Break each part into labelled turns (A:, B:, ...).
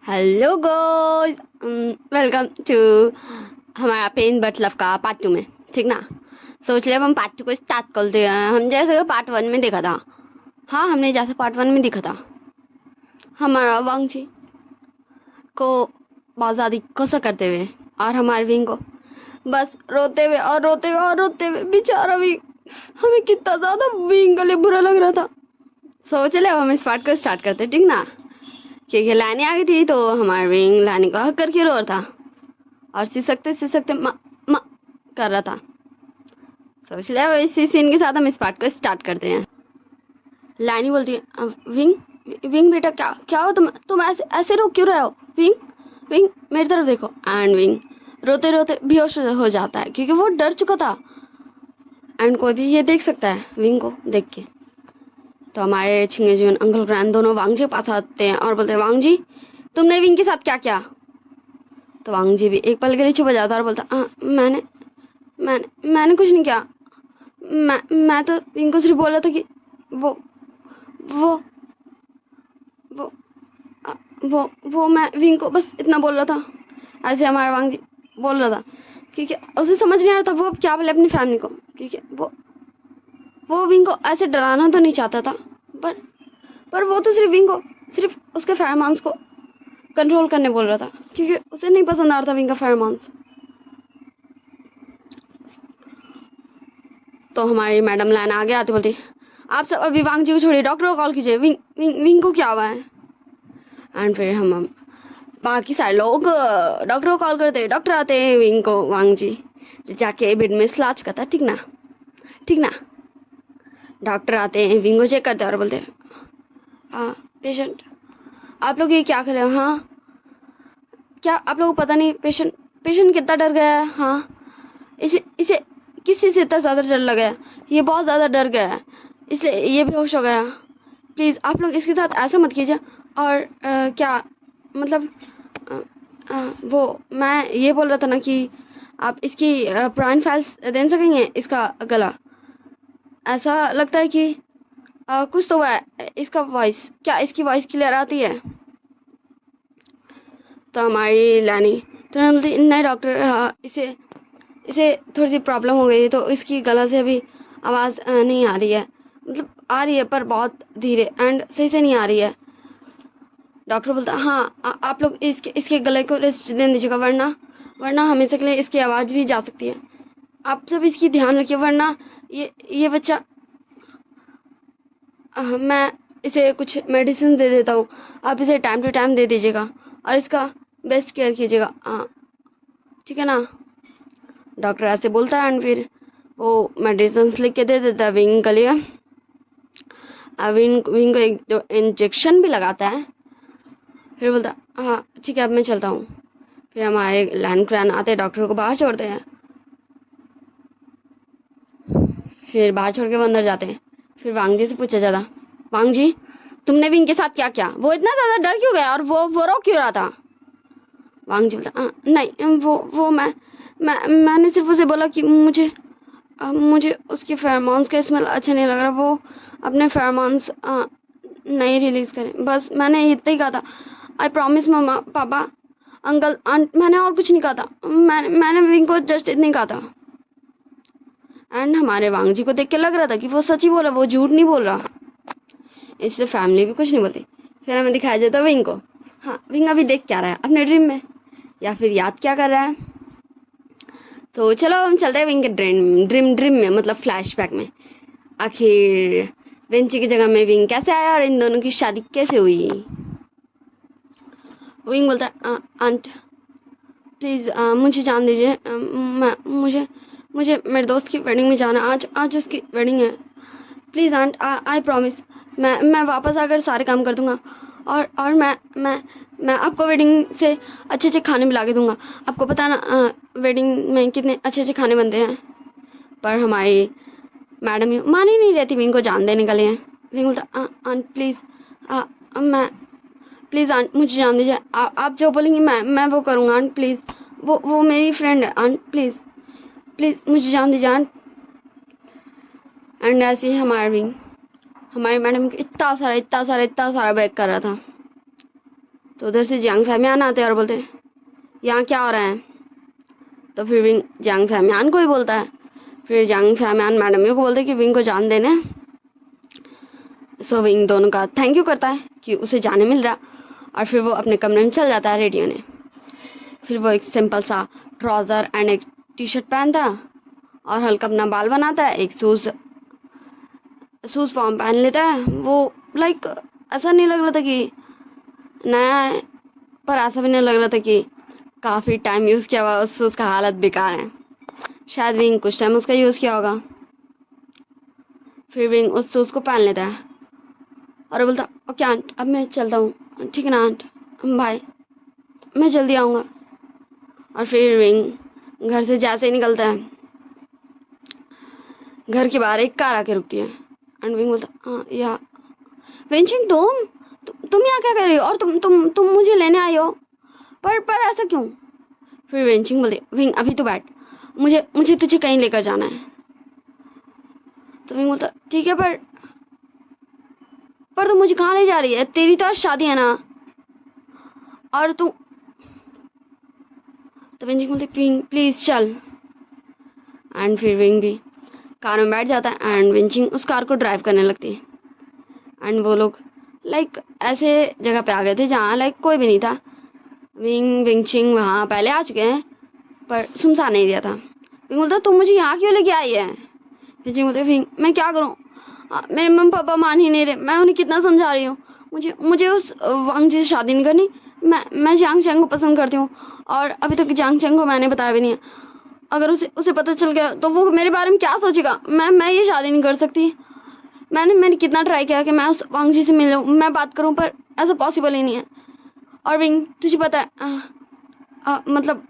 A: Hello guys, welcome to हमारा pen but love का part 2 में। ठीक ना। सोच लिया अब हम पार्ट 2 को स्टार्ट करते हैं। हम जैसे पार्ट 1 में देखा था। हाँ, हमने जैसे पार्ट 1 में देखा था, हमारा वांगजी को बहुत ज़्यादा गुस्सा करते हुए और हमारे विंग को बस रोते हुए और रोते हुए और रोते हुए। बेचारा विंग, हमें कितना ज़्यादा विंग के लिए बुरा लग रहा था। सोच लिया अब हम इस पार्ट को स्टार्ट करते। ठीक ना। क्योंकि लाने आ गई थी तो हमारा विंग लाने को हक करके रो रहा था और सिसकते म कर रहा था। सोच लिया इसी सीन के साथ हम इस पार्ट को स्टार्ट करते हैं। लानी बोलती है, विंग विंग बेटा, क्या क्या हो तुम ऐसे ऐसे रो क्यों रहे हो? विंग विंग मेरी तरफ देखो। एंड विंग रोते रोते बेहोश हो जाता है क्योंकि वो डर चुका था। एंड कोई भी ये देख सकता है विंग को देख के। तो हमारे छिंगे जीवन अंकल ग्रैंड दोनों वांग जी के पास आते हैं और बोलते हैं, वांग जी तुमने विंग के साथ क्या किया? तो वांग जी भी एक पल के लिए चुप हो जाता है और बोलता, मैंने मैंने मैंने कुछ नहीं किया। मैं तो इनको सिर्फ बोला था कि वो वो वो अ, वो मैं विंग को बस इतना बोल रहा था। ऐसे हमारा वांग जी बोल रहा था क्योंकि उसे समझ नहीं आ रहा था वो अब क्या बोले अपनी फैमिली को, क्योंकि वो विंग को ऐसे डराना तो नहीं चाहता था, पर पर वो तो सिर्फ विंग को, सिर्फ उसके फेरोमोन्स को कंट्रोल करने बोल रहा था क्योंकि उसे नहीं पसंद आ रहा था विंग का फेरोमोन्स। तो हमारी मैडम लाइन आगे आती बोलती, आप सब अभी वांग जी को छोड़िए, डॉक्टर को कॉल कीजिए, विंग विंग विंग को क्या हुआ है? एंड फिर हम बाकी सारे लोग डॉक्टर को कॉल करते, डॉक्टर आते हैं, विंग को वांग जी जाके बेड में सुला चुका था। ठीक ना। ठीक ना। डॉक्टर आते हैं, विंग को चेक करते हैं और बोलते हैं, हाँ पेशेंट, आप लोग ये क्या कर रहे हो? हाँ, क्या आप लोगों को पता नहीं पेशेंट पेशेंट कितना डर गया है? हाँ, इसे इसे किस चीज़ से इतना ज़्यादा डर लगा है? ये बहुत ज़्यादा डर गया है इसलिए ये बेहोश हो गया। प्लीज़ आप लोग इसके साथ ऐसा मत कीजिए। और क्या मतलब, अ, वो मैं ये बोल रहा था ना कि आप इसकी पुरानी फाइल्स दे सकेंगे? इसका गला ऐसा लगता है कि कुछ तो हुआ है। इसका वॉइस, क्या इसकी वॉइस क्लियर आती है? तो हमारी लानी तो बोलती, नहीं डॉक्टर, इसे इसे थोड़ी सी प्रॉब्लम हो गई है तो इसकी गला से अभी आवाज़ नहीं आ रही है, मतलब आ रही है पर बहुत धीरे एंड सही से नहीं आ रही है। डॉक्टर बोलता, हाँ आप लोग इसके इसके गले को रेस्ट देने दीजिएगा, वरना वरना हमेशा के लिए इसकी आवाज़ भी जा सकती है। आप सब इसकी ध्यान रखिए, वरना ये बच्चा मैं इसे कुछ मेडिसिन दे देता हूँ, आप इसे टाइम टू टाइम दे दीजिएगा और इसका बेस्ट केयर कीजिएगा। हाँ ठीक है ना। डॉक्टर ऐसे बोलता है एंड फिर वो मेडिसिन लिख के दे देता है विंग के लिए। विंग विंग को एक दो इंजेक्शन भी लगाता है। फिर बोलता, हाँ ठीक है अब मैं चलता हूँ। फिर हमारे लैंड क्रैन आते हैं, डॉक्टर को बाहर छोड़ते हैं। फिर बाहर छोड़ के वो अंदर जाते हैं। फिर वांग जी से पूछा जाता, वांग जी तुमने विंग के साथ क्या किया? वो इतना ज़्यादा डर क्यों गया और वो रो क्यों रहा था? वांग जी बोलता, नहीं वो मैंने सिर्फ उसे बोला कि मुझे उसके फेरोमोन्स का स्मेल अच्छा नहीं लग रहा, वो अपने फेरोमोन्स नहीं रिलीज करें, बस मैंने इतना ही कहा था। आई प्रॉमिस मम्मा पापा अंकल आंट, मैंने और कुछ नहीं कहा था। मैंने विंग को जस्ट इतना ही कहा था। एंड हमारे वांग जी को देख के लग रहा था कि वो सच ही बोल रहा, वो झूठ नहीं बोल रहा, इससे फैमिली भी कुछ नहीं बोलती। फिर हमें दिखाया जाता विंग को। हाँ, विंग अभी देख क्या रहा है अपने ड्रीम में, या फिर याद क्या कर रहा है? तो चलो हम चलते हैं विंग के ड्रीम में, मतलब फ्लैशबैक में। आखिर वेंची की जगह में विंग कैसे आया और इन दोनों की शादी कैसे हुई? विंग बोलता है, आंट प्लीज़ मुझे जान दीजिए, मुझे मुझे मेरे दोस्त की वेडिंग में जाना, आज उसकी वेडिंग है। प्लीज़ आंट, आई प्रॉमिस मैं वापस आकर सारे काम कर दूंगा और मैं आपको वेडिंग से अच्छे अच्छे खाने मिला के दूंगा। आपको पता है ना वेडिंग में कितने अच्छे अच्छे खाने बनते हैं। पर हमारी मैडम ही मान ही नहीं रहती विंग को जान देने के लिए। विंग बोलता, आंट प्लीज़, मैं प्लीज़ आंट मुझे जान दीजिए, आप जो बोलेंगी मैं वो करूँगा आंट प्लीज़, वो मेरी फ्रेंड है आंट, प्लीज़ प्लीज़ मुझे जान दीजिए आंट। एंड ऐसे ही हमारा विंग हमारी मैडम को इतना सारा बैग कर रहा था। तो उधर से जियांग फैमियान आते हैं और बोलते हैं यहाँ क्या हो रहा है। तो फिर विंग जियांग फैमियान को ही बोलता है। फिर जियांग फैमियान मैडम को बोलते हैं कि विंग को जान देने। सो विंग दोनों का थैंक यू करता है कि उसे जाने मिल रहा, और फिर वो अपने कमरे में चल जाता है रेडी होने। फिर वो एक सिंपल सा ट्राउज़र एंड एक टी शर्ट पहनता और हल्का अपना बाल बनाता है, एक शूज़ फॉर्म पहन लेता है। वो लाइक ऐसा नहीं लग रहा था कि नया है, पर ऐसा भी नहीं लग रहा था कि काफ़ी टाइम यूज़ किया हुआ उससे उसका हालत बेकार है। शायद विंग कुछ टाइम उसका यूज़ किया होगा। फिर विंग उस शूज़ को पहन लेता है और बोलता ओके आंट, अब मैं चलता हूँ। ठीक है ना आंट, बाय, मैं जल्दी आऊँगा। और फिर विंग घर से जैसे ही निकलता है, घर के बाहर एक कार आके रुकती है एंड विंग बोलता हाँ या वेंचिंग तुम यहाँ क्या कर रही हो, और तुम मुझे लेने आई हो, पर ऐसा क्यों। फिर वेंचिंग बोलती विंग अभी तो बैठ, मुझे तुझे कहीं लेकर जाना है। तो विंग बोलता ठीक है, पर तू मुझे कहाँ ले जा रही है, तेरी तो आज शादी है ना, और तू। तो वेंचिंग बोलती विंग प्लीज चल। एंड फिर विंग भी कार में बैठ जाता है एंड विंचिंग उस कार को ड्राइव करने लगती है। एंड वो लोग लाइक ऐसे जगह पे आ गए थे जहाँ लाइक कोई भी नहीं था। विंचिंग वहाँ पहले आ चुके हैं पर सुनसान एरिया था। विंग बोलता तुम मुझे यहाँ क्यों लेके आई है। विंचिंग बोलते विंग मैं क्या करूँ, मेरे मम्मी पापा मान ही नहीं रहे, मैं उन्हें कितना समझा रही हूँ, मुझे उस वांग जी से शादी नहीं करनी। मैं जियांग चैंग को पसंद करती हूँ और अभी तक जियांग चैंग को मैंने बताया भी नहीं है। अगर उसे पता चल गया तो वो मेरे बारे में क्या सोचेगा। मैं ये शादी नहीं कर सकती। मैंने कितना ट्राई किया कि मैं उस वांग जी से मिलूं, मैं बात करूं, पर ऐसा पॉसिबल ही नहीं है। और विंग तुझे पता है मतलब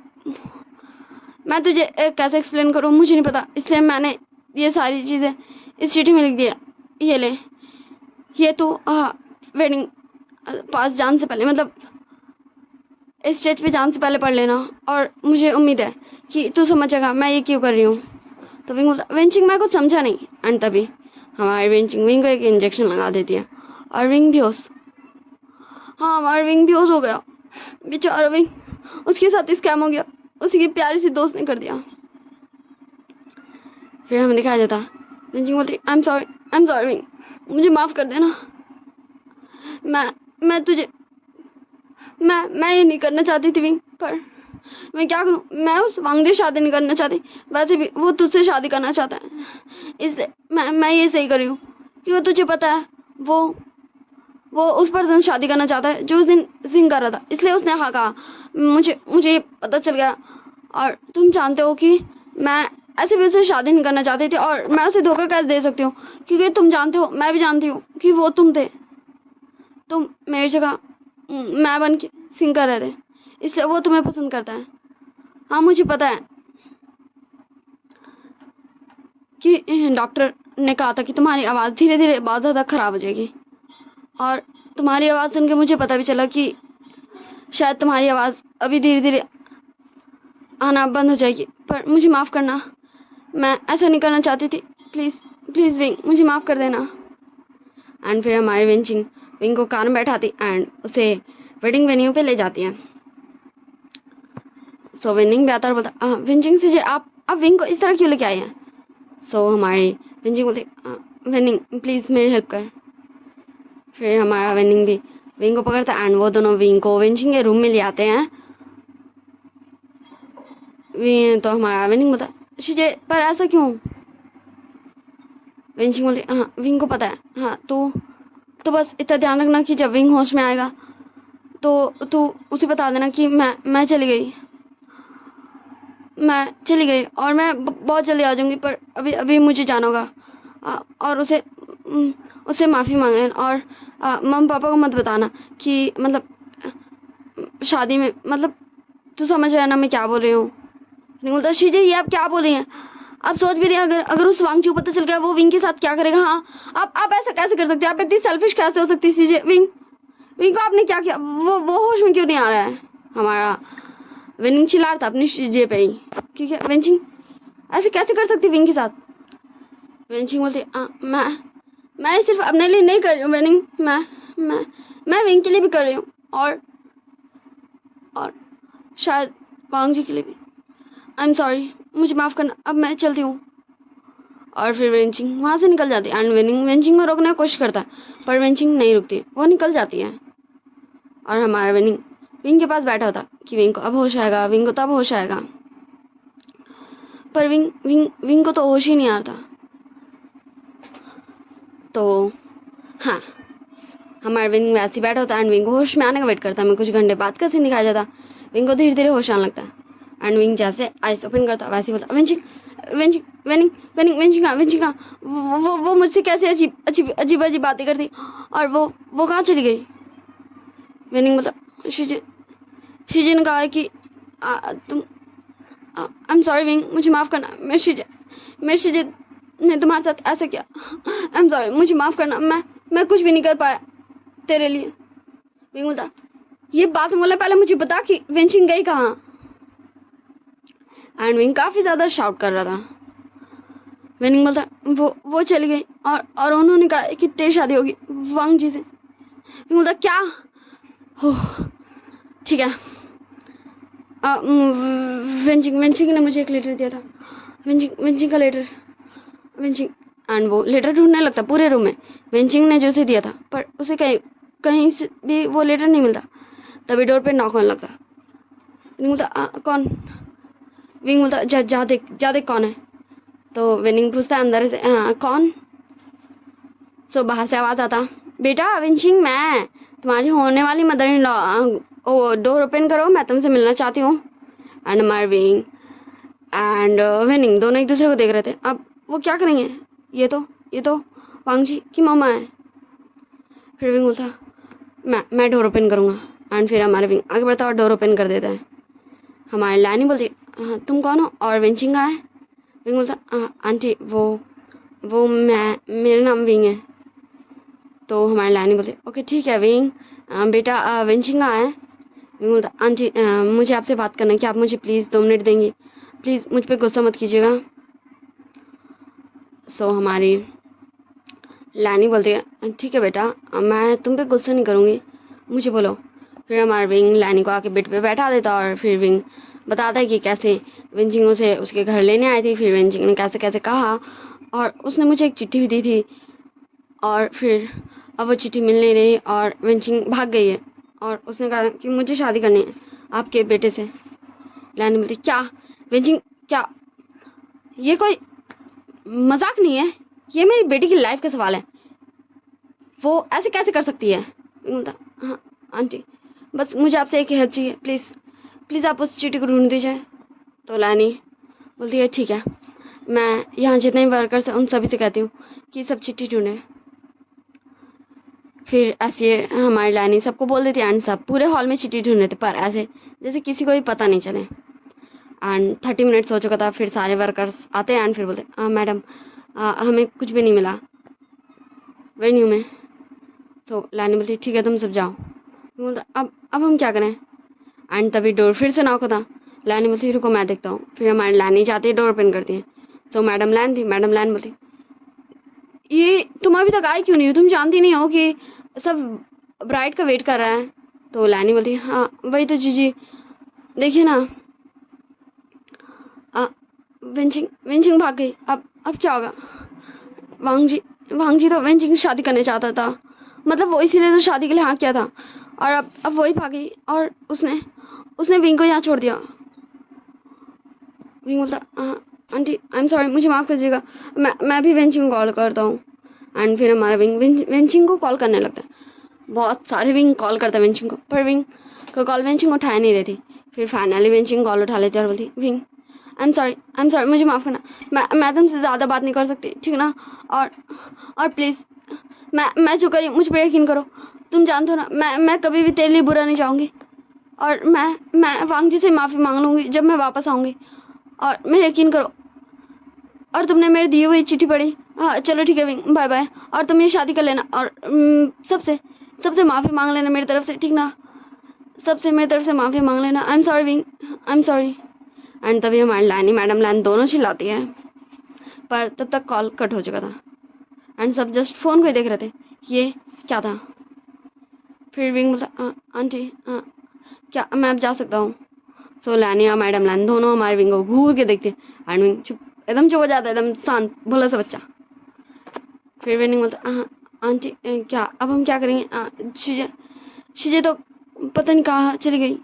A: मैं तुझे कैसे एक्सप्लेन करूं, मुझे नहीं पता, इसलिए मैंने ये सारी चीज़ें इस चिट्ठी में लिख दिया। ये ले, ये तू वेडिंग पास जाने से पहले, मतलब इस स्टेज पे जाने से पहले पढ़ लेना, और मुझे उम्मीद है कि तू समझेगा मैं ये क्यों कर रही हूँ। तो विंग बोलता वेंचिंग मैं कुछ समझा नहीं। एंड तभी हमारी वेंचिंग विंग को एक इंजेक्शन लगा देती है और विंग बेहोश। हाँ हमारा विंग बेहोश हो गया, बेचारा विंग, उसके साथ स्कैम हो गया, उसी की प्यारी सी दोस्त ने कर दिया। फिर हमें दिखाया जाता वेंचिंग बोलती आई एम सॉरी विंग, मुझे माफ़ कर देना। मैं तुझे मैं ये नहीं करना चाहती थी विंग, पर मैं क्या करूं, मैं उस वांग से शादी नहीं करना चाहती, वैसे भी वो तुझसे शादी करना चाहता है, इसलिए मैं ये सही कर रही हूँ। क्योंकि तुझे पता है वो उस पर्सन से शादी करना चाहता है जो उस दिन सिंग कर रहा था, इसलिए उसने हाँ कहा। मुझे ये पता चल गया, और तुम जानते हो कि मैं ऐसे भी उससे शादी नहीं करना चाहती थी, और मैं उसे धोखा कैसे दे सकती हूँ, क्योंकि तुम जानते हो, मैं भी जानती हूँ कि वो तुम थे, तुम मेरी जगह मैं बन के सिंग कर रहे थे, इसलिए वो तुम्हें पसंद करता है। हाँ मुझे पता है कि डॉक्टर ने कहा था कि तुम्हारी आवाज़ धीरे धीरे बहुत ज़्यादा ख़राब हो जाएगी, और तुम्हारी आवाज़ सुन के मुझे पता भी चला कि शायद तुम्हारी आवाज़ अभी धीरे धीरे आना बंद हो जाएगी, पर मुझे माफ़ करना, मैं ऐसा नहीं करना चाहती थी, प्लीज़ विंग मुझे माफ़ कर देना। एंड फिर हमारी विंग को कार में बैठाती एंड उसे वेडिंग वेन्यू पे ले जाती हैं। सो विंग भी आता है और बोलता विंचिंग से आप विंग को इस तरह क्यों लेके आए हैं। सो हमारी विंचिंग बोलती विंग प्लीज़ मेरी हेल्प कर। फिर हमारा विंग भी विंग को पकड़ता है एंड वो दोनों विंग को विंचिंग के रूम में ले आते हैं। तो हमारा विंग बोलता शिजे पर ऐसा क्यों। विंचिंग बोलती हाँ विंग को पता है, हाँ तो बस इतना ध्यान रखना कि जब विंग होश में आएगा तो तू उसे बता देना कि मैं चली गई और मैं बहुत जल्दी आ जाऊंगी, पर अभी मुझे जाना होगा, और उससे माफ़ी मांगना, और मम्मी पापा को मत बताना कि मतलब शादी में, मतलब तू समझ रहा है ना मैं क्या बोल रही हूँ। नहीं बोलता शीजे ये आप क्या बोल रही हैं, आप सोच भी रही हैं अगर उस वांगचू को पता चल गया वो विंग के साथ क्या करेगा। हाँ आप ऐसा कैसे कर सकते हैं, आप इतनी सेल्फिश कैसे हो सकती है शीजे। विंग को आपने क्या किया, वो होश में क्यों नहीं आ रहा है। हमारा विंग चिल्ला था अपनी शीजे पे ही, ठीक है विंचिंग ऐसे कैसे कर सकती विंग के साथ। विंचिंग बोलती मैं सिर्फ अपने लिए नहीं कर रही हूँ विंग, मैं विंग के लिए भी कर रही हूँ, और और शायद वांग जी के लिए भी। आई एम सॉरी, मुझे माफ़ करना, अब मैं चलती हूँ। और फिर वेंचिंग वहाँ से निकल जाती है एंड वेंचिंग को रोकने की कोशिश करता है, पर वेंचिंग नहीं रुकती, वो निकल जाती है। और हमारा विंग के पास बैठा होता कि विंग को अब होश आएगा, विंग को तब होश आएगा, पर विंग को तो होश ही नहीं आता। तो हाँ, हमारा विंग वैसे ही बैठा होता है एंड विंग को होश में आने का वेट करता है। हमें कुछ घंटे बाद का सीन दिखाया जाता, विंग को धीरे धीरे होश आने लगता है एंड विंग जैसे आइस ओपन करता वैसे ही बोलता वेंचिंग वेंचिंग वेनिंग वेनिंग वेंचिंग कहाँ, वो मुझसे कैसे अजीब अजीब बातें करती, और वो कहाँ चली गई। वेनिंग बोलता शीजे ने कहा है कि तुम आई एम सॉरी विंग, मुझे माफ़ करना, मेरे शीजे ने तुम्हारे साथ ऐसा किया, आई एम सॉरी, मुझे माफ़ करना, मैं कुछ भी नहीं कर पाया तेरे लिए। विंग बोलता ये बात बोलने पहले मुझे बता कि वेंचिंग गई कहाँ। एंड विंग काफ़ी ज़्यादा शाउट कर रहा था। विंग बोलता वो चली गई और उन्होंने कहा कि तेरी शादी होगी वांग जी से। विंग बोलता क्या, हो ठीक है। वेंचिंग ने मुझे एक लेटर दिया था, वेंचिंग का लेटर, वेंचिंग एंड वो लेटर ढूंढने लगता पूरे रूम में, वेंचिंग ने जो उसे दिया था, पर उसे कहीं से भी वो लेटर नहीं मिलता। तभी डोर पे नॉक होने लगता। विंग बोलता कौन। विंग बोलता जा देख कौन है। तो विनिंग पूछता अंदर से कौन। सो बाहर से आवाज़ आता बेटा वेंचिंग, मैं तुम्हारी होने वाली mother in law, door open करो, मैं तुमसे मिलना चाहती हूँ। एंड मार्विंग एंड विनिंग दोनों एक दूसरे को देख रहे थे। अब वो क्या करेंगे, ये तो वांग जी की मम्मा है। फिर विंग बोलता मैं डोर ओपन करूँगा एंड फिर हमारे विंग आगे बढ़ता और डोर ओपन कर देता है। हमारी लानी बोलती तुम कौन हो और वेंचिंग कहाँ है। विंग बोलता आंटी वो मेरा नाम विंग है। तो हमारी लानी बोलती ओके ठीक है विंग, बेटा वेंचिंग कहाँ है। विंग बोलता आंटी मुझे आपसे बात करना है, कि आप मुझे प्लीज़ 2 मिनट देंगी, प्लीज़ मुझ पर गुस्सा मत कीजिएगा। सो हमारी लानी बोलती है ठीक है बेटा, मैं तुम पे गुस्सा नहीं करूँगी, मुझे बोलो। फिर हमारा विंग लानी को आके बेड पे बैठा देता और फिर विंग बताता है कि कैसे वेंचिंग उसे उसके घर लेने आई थी, फिर वेंचिंग ने कैसे कैसे कहा और उसने मुझे एक चिट्ठी भी दी थी, और फिर अब वो चिट्ठी मिल नहीं रही और वेंचिंग भाग गई है और उसने कहा कि मुझे शादी करनी है आपके बेटे से। लानी बोलती क्या वेंचिंग, क्या ये कोई मजाक नहीं है, ये मेरी बेटी की लाइफ का सवाल है, वो ऐसे कैसे कर सकती है। बोलता हाँ आंटी, बस मुझे आपसे एक हेल्प चाहिए, प्लीज़ आप उस चिट्ठी को ढूंढ दीजिए। तो लानी बोलती है ठीक है, मैं यहाँ जितने वर्कर्स हैं उन सभी से कहती हूँ कि सब चिट्ठी ढूंढे। फिर ऐसे हमारी लानी सबको बोल देती है एंड सब पूरे हॉल में चिट्ठी ढूंढ रहे थे, पर ऐसे जैसे किसी को भी पता नहीं चले। एंड 30 मिनट्स हो चुका था, फिर सारे वर्कर्स आते हैं एंड फिर बोलते मैडम हमें कुछ भी नहीं मिला वेन्यू में। तो लानी बोलती ठीक है तुम सब जाओ। बोलता अब हम क्या करें। एंड तभी डोर फिर से नॉक होता। लानी बोलती रुको मैं देखता हूँ। फिर हमारी लानी जाती है, डोर ओपन करती है। तो मैडम लैन बोलती ये तुम अभी तक आई क्यों नहीं हो, तुम जानती नहीं हो कि सब ब्राइड का वेट कर रहा है। तो लानी बोलती हाँ वही तो जीजी, देखिए ना वेंचिंग भाग गई, अब क्या होगा। वांग जी तो वेंचिंग से शादी करने चाहता था, मतलब वो इसीलिए तो शादी के लिए हाँ किया था, और अब वही भाग गई और उसने विंग को यहाँ छोड़ दिया। विंग बोलता आंटी आई एम सॉरी, मुझे माफ़ कीजिएगा, मैं भी वेंचिंग को कॉल करता हूँ। एंड फिर हमारा विंग वेंचिंग को कॉल करने लगता है। बहुत सारे विंग कॉल करता है वेंचिंग को, पर विंग का कॉल वेंचिंग उठाया नहीं रहती। फिर फाइनली वेंचिंग कॉल उठा लेती और बोलती विंग आई एम सॉरी मुझे माफ़ करना, मैं तुमसे ज़्यादा बात नहीं कर सकती ठीक है ना, और प्लीज़ मैं जो करी मुझ पर यकीन करो, तुम जानते हो ना मैं कभी भी तेरे लिए बुरा नहीं चाहूँगी, और मैं वांग जी से माफ़ी मांग लूँगी जब मैं वापस आऊँगी, और मेरे यकीन करो। और तुमने मेरी दी हुई चिट्ठी पढ़ी, हाँ चलो ठीक है विंग बाय बाय, और तुम ये शादी कर लेना और सबसे माफ़ी मांग लेना मेरी तरफ से ठीक ना, सबसे मेरी तरफ से माफ़ी मांग लेना। I am sorry wing, I am sorry. And तभी हमारी लानी मैडम लाइन दोनों चिल्लाती है, पर तब तक कॉल कट हो चुका था एंड सब जस्ट फ़ोन को ही देख रहे थे ये क्या था। फिर विंग बोलता आंटी क्या मैं अब जा सकता हूँ? सो लैनी और मैडम लैन दोनों हमारे विंग को घूर के देखते हैं एंड विंग एकदम चुप हो जाता है, एकदम शांत भोला सा बच्चा। फिर विनिंग बोलता आंटी क्या अब हम क्या करेंगे? शीजे तो पता नहीं कहाँ चली गई।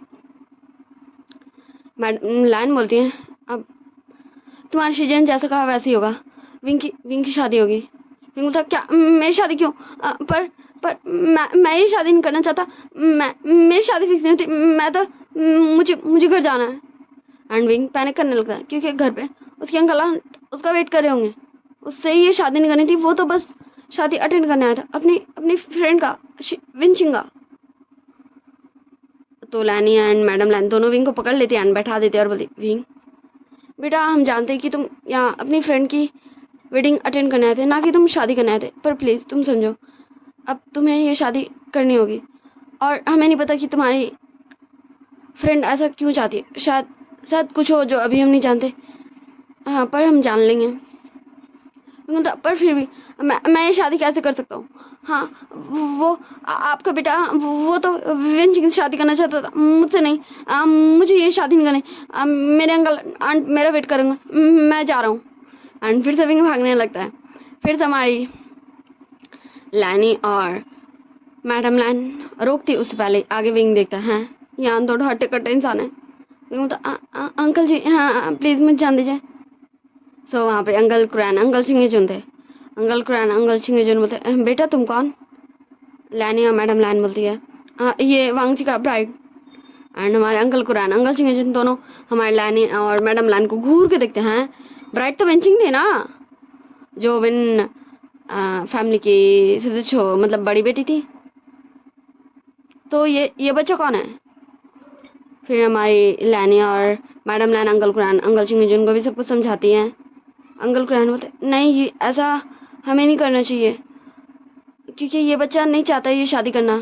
A: मैडम लैन बोलती है अब तुम्हारी शीजे ने जैसा कहा वैसे ही होगा, विंग की शादी होगी। विंग बोलता क्या मेरी शादी क्यों? पर मैं ये शादी नहीं करना चाहता, मेरी शादी फिक्स नहीं होती, मैं तो मुझे घर जाना है। एंड विंग पैनिक करने लगता है क्योंकि घर पे उसके अंकल उसका वेट कर रहे होंगे, उससे ये शादी नहीं करनी थी, वो तो बस शादी अटेंड करने आया था अपनी फ्रेंड का विंचिंग का। तो लैनी एंड मैडम लैन दोनों विंग को पकड़ लेते एंड बैठा देते और बोलती विंग बेटा हम जानते हैं कि तुम यहाँ अपनी फ्रेंड की वेडिंग अटेंड करने आए थे, ना कि तुम शादी करने आए थे, पर प्लीज़ तुम समझो अब तुम्हें ये शादी करनी होगी और हमें नहीं पता कि तुम्हारी फ्रेंड ऐसा क्यों चाहती है, शायद कुछ हो जो अभी हम नहीं जानते। हाँ पर हम जान लेंगे। पर फिर भी मैं ये शादी कैसे कर सकता हूँ? हाँ वो आपका बेटा वो तो विंचिंग से शादी करना चाहता था, मुझसे नहीं। मुझे ये शादी नहीं करनी। मेरे अंकल आंट मेरा वेट करूँगा, मैं जा रहा हूँ। एंड फिर से विंग भागने लगता है। फिर से हमारी लैनी और मैडम लैन रोकती उससे पहले आगे विंग देखता है, यहाँ थोड़ा हट्टे कट्टे इंसान है। विंग बोलता अंकल जी हाँ प्लीज़ मुझे जान दीजिए। सो वहाँ पे अंकल कुरैन अंकल सिंगेजुन थे। अंकल कुरैन अंकल सिंगेजुन बोलते बेटा तुम कौन? लैनी और मैडम लैन बोलती है ये वांगची का ब्राइड। एंड हमारे अंकल कुरैन अंकल सिंगेजुन दोनों हमारे लैनी और मैडम लैन को घूर के देखते हैं। ब्राइड तो वेंचिंग थे ना, जो विन फैमिली की सबसे मतलब बड़ी बेटी थी। तो ये बच्चा कौन है? फिर हमारी लैनी और madam Lan uncle Curran uncle सिंगेजुन को भी सब कुछ समझाती हैं। अंकल कुरैन बोलते नहीं ये ऐसा हमें नहीं करना चाहिए क्योंकि ये बच्चा नहीं चाहता ये शादी करना।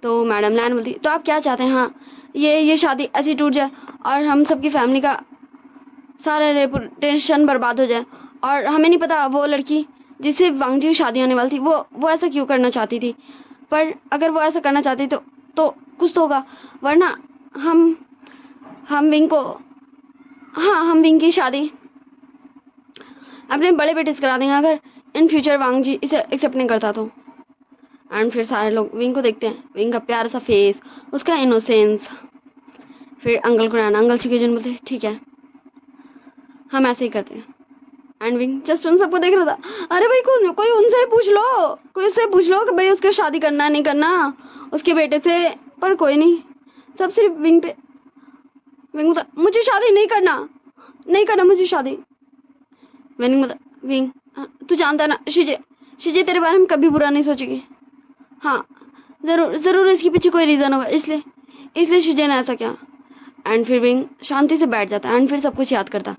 A: तो मैडम लैन बोलती तो आप क्या चाहते हैं? हाँ ये शादी ऐसी टूट जाए और हम सबकी फैमिली का सारा रेपुटेशन बर्बाद हो जाए। और हमें नहीं पता वो लड़की जिससे वांगजी की शादी होने वाली थी वो ऐसा क्यों करना चाहती थी, पर अगर वो ऐसा करना चाहती तो कुछ तो होगा, वरना हम विंग को हम विंग की शादी अपने बड़े बेटे से करा देंगे अगर इन फ्यूचर वांगजी इसे एक्सेप्ट नहीं करता तो। एंड फिर सारे लोग विंग को देखते हैं, विंग का प्यारा सा फेस, उसका इनोसेंस। फिर अंकल कुरैन अंकल सिंगेजुन बोलते ठीक है हम ऐसे ही करते हैं। एंड विंग जस्ट उन सबको देख रहा था, अरे भाई कोई उनसे पूछ लो, कोई उससे पूछ लो कि भाई उसको शादी करना नहीं करना उसके बेटे से, पर कोई नहीं, सब सिर्फ विंग पे। विंग बोलता मुझे शादी नहीं करना मुझे शादी। विंग तू जानता है ना शीजे तेरे बारे में कभी बुरा नहीं सोचेगी। हाँ जरूर इसके पीछे कोई रीज़न होगा, इसलिए शीजे ने ऐसा किया। एंड फिर विंग शांति से बैठ जाता एंड फिर सब कुछ याद करता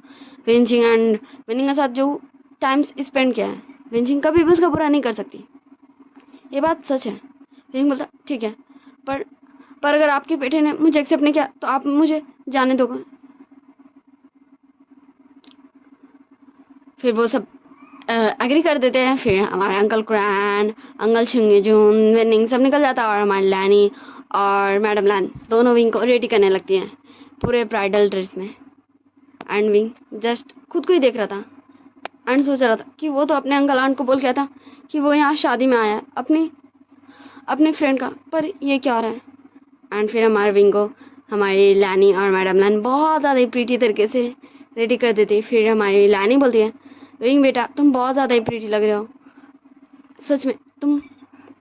A: विंचिंग एंड विनिंग के साथ जो टाइम स्पेंड किया है। विंचिंग कभी भी उसका बुरा नहीं कर सकती, ये बात सच है। विंग बोलता ठीक है पर अगर आपके बेटे ने मुझे एक्सेप्ट नहीं किया तो आप मुझे जाने दोगे? फिर वो सब एग्री कर देते हैं। फिर हमारे अंकल कुरैन अंकल सिंगेजुन विनिंग सब निकल जाता है और हमारी लैनी और मैडम लैन दोनों विंग को रेडी करने लगती हैं पूरे ब्राइडल ड्रेस में। एंड विंग जस्ट खुद को ही देख रहा था एंड सोच रहा था कि वो तो अपने अंकल आंट को बोल गया था कि वो यहाँ शादी में आया है अपनी फ्रेंड का, पर ये क्या हो रहा है? एंड फिर हमारे विंग को हमारी लैनी और मैडम लैन बहुत ज़्यादा प्रीटी तरीके से रेडी कर देती। फिर हमारी लैनी बोलती है विंग बेटा तुम बहुत ज़्यादा ही प्रीटी लग रहे हो, सच में तुम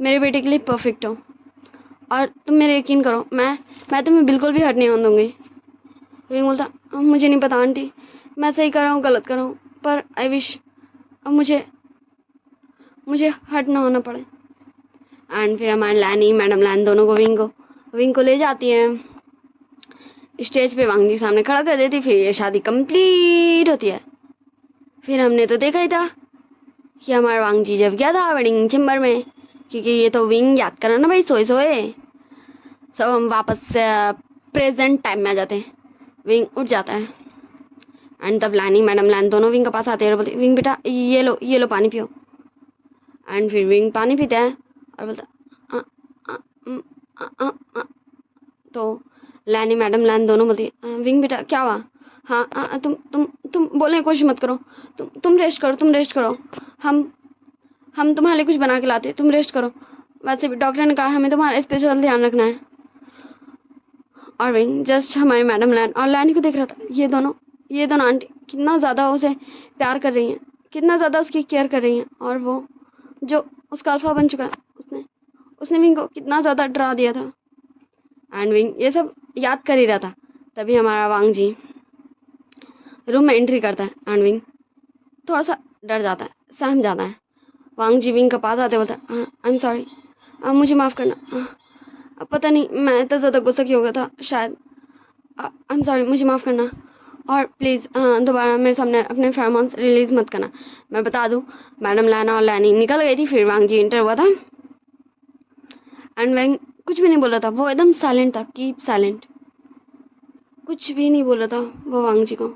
A: मेरे बेटे के लिए परफेक्ट हो और तुम मेरे यकीन करो मैं तुम्हें बिल्कुल भी हट नहीं होने दूँगी। विंग बोलता मुझे नहीं पता आंटी मैं सही कर रहा हूँ गलत कर रहा हूँ, पर आई विश अब मुझे हट ना होना पड़े। एंड फिर हमारी लैनी मैडम लैन दोनों को विंग को ले जाती हैं स्टेज पे वांगजी सामने खड़ा कर देती। फिर ये शादी कंप्लीट होती है। फिर हमने तो देखा ही था कि हमारा वांगजी जब गया था वेडिंग चेम्बर में, क्योंकि ये तो विंग याद करा ना भाई सोए सब हम वापस प्रेजेंट टाइम में आ जाते हैं। विंग उठ जाता है एंड तब लैनी मैडम लैन दोनों विंग के पास आते हैं और बोलते विंग बेटा ये लो पानी पियो। एंड फिर विंग पानी पीता है और बोलता तो लैनी मैडम लैन दोनों बोलती है विंग बेटा क्या हुआ? हाँ तुम बोलने की कोशिश मत करो, तुम रेस्ट करो, तुम रेस्ट करो, हम तुम्हारे लिए कुछ बना के लाते, तुम रेस्ट करो। वैसे भी डॉक्टर ने कहा हमें तुम्हारा स्पेशल ध्यान रखना है। और विंग जस्ट हमारे मैडम लैन और लैनी को देख रहा था। ये दोनों आंटी कितना ज़्यादा उसे प्यार कर रही हैं, कितना ज़्यादा उसकी केयर कर रही हैं। और वो जो उसका अल्फा बन चुका है, उसने विंग को कितना ज़्यादा डरा दिया था। एंड विंग ये सब याद कर ही रहा था। तभी हमारा वांग जी रूम में एंट्री करता है एंड विंग थोड़ा सा डर जाता है, सहम जाता है। वांग जी विंग के पास आते बोलता है आई एम सॉरी, मुझे माफ़ करना, पता नहीं मैं इतना ज़्यादा गुस्सा क्यों हो गया था शायद, आई एम सॉरी, मुझे माफ़ करना और प्लीज़ दोबारा मेरे सामने अपने फेरोमोन्स रिलीज़ मत करना। मैं बता दूँ मैडम लैना और लैनी निकल गई थी, फिर वांग जी इंटर हुआ था एंड विंग कुछ भी नहीं बोला था। वो एकदम साइलेंट था, कीप साइलेंट, कुछ भी नहीं बोला था वो वांग जी को।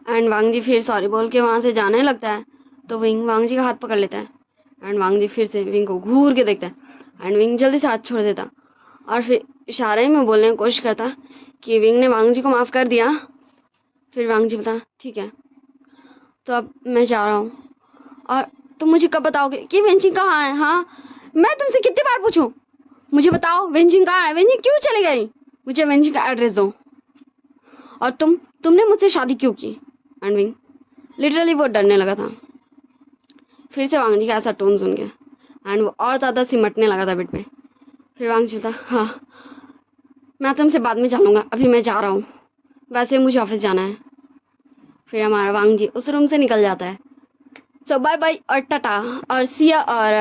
A: एंड वांग जी फिर सॉरी बोल के वहाँ से जाने लगता है तो विंग वांग जी का हाथ पकड़ लेता है एंड वांग जी फिर से विंग को घूर के देखता है एंड विंग जल्दी से हाथ छोड़ देता और फिर इशारे में बोलने की कोशिश करता कि विंग ने वांग जी को माफ़ कर दिया। फिर वांग जी बता ठीक है तो अब मैं जा रहा हूँ और तुम मुझे कब बताओगे कि वेंचिंग कहाँ है? हाँ मैं तुमसे कितनी बार पूछूं, मुझे बताओ वेंचिंग कहाँ है, वेंचिंग क्यों चली गई, मुझे वेंचिंग का एड्रेस दो, और तुमने मुझसे शादी क्यों की? एंड विंग लिटरली वो डरने लगा था फिर से वांग जी का ऐसा टोन सुन के एंड वो और ज़्यादा सिमटने लगा था बेड पे। फिर वांग जी था हाँ मैं तुमसे बाद में जानूंगा, अभी मैं जा रहा हूँ, वैसे मुझे ऑफिस जाना है। फिर हमारा वांग जी उस रूम से निकल जाता है। सो बाय बाय और टाटा और सिया और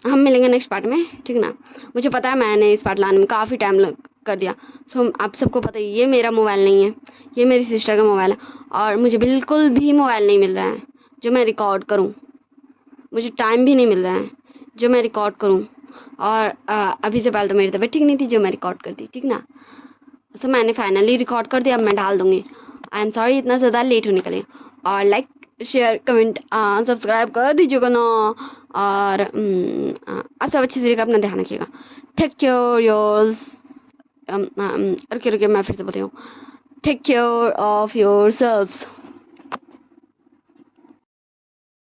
A: हम मिलेंगे नेक्स्ट पार्ट में, ठीक ना। मुझे पता है मैंने इस पार्ट लाने में काफ़ी टाइम कर दिया। सो आप सबको पता है ये मेरा मोबाइल नहीं है, ये मेरी सिस्टर का मोबाइल है और मुझे बिल्कुल भी मोबाइल नहीं मिल रहा है जो मैं रिकॉर्ड करूं, मुझे टाइम भी नहीं मिल रहा है जो मैं रिकॉर्ड करूं। और अभी से पहले तो मेरी तबीयत ठीक नहीं थी जो मैं रिकॉर्ड करती, ठीक ना। सो मैंने फाइनली रिकॉर्ड कर दिया, अब मैं डाल दूँगी। आई एम सॉरी इतना ज़्यादा लेट होने के लिए। और लाइक शेयर कमेंट सब्सक्राइब कर दीजिएगा ना। और आप सब अच्छी तरीके अपना ध्यान रखिएगा। टेक केयर योर्स, रुकिए मैं फिर से बताती हूँ, take care of your selves.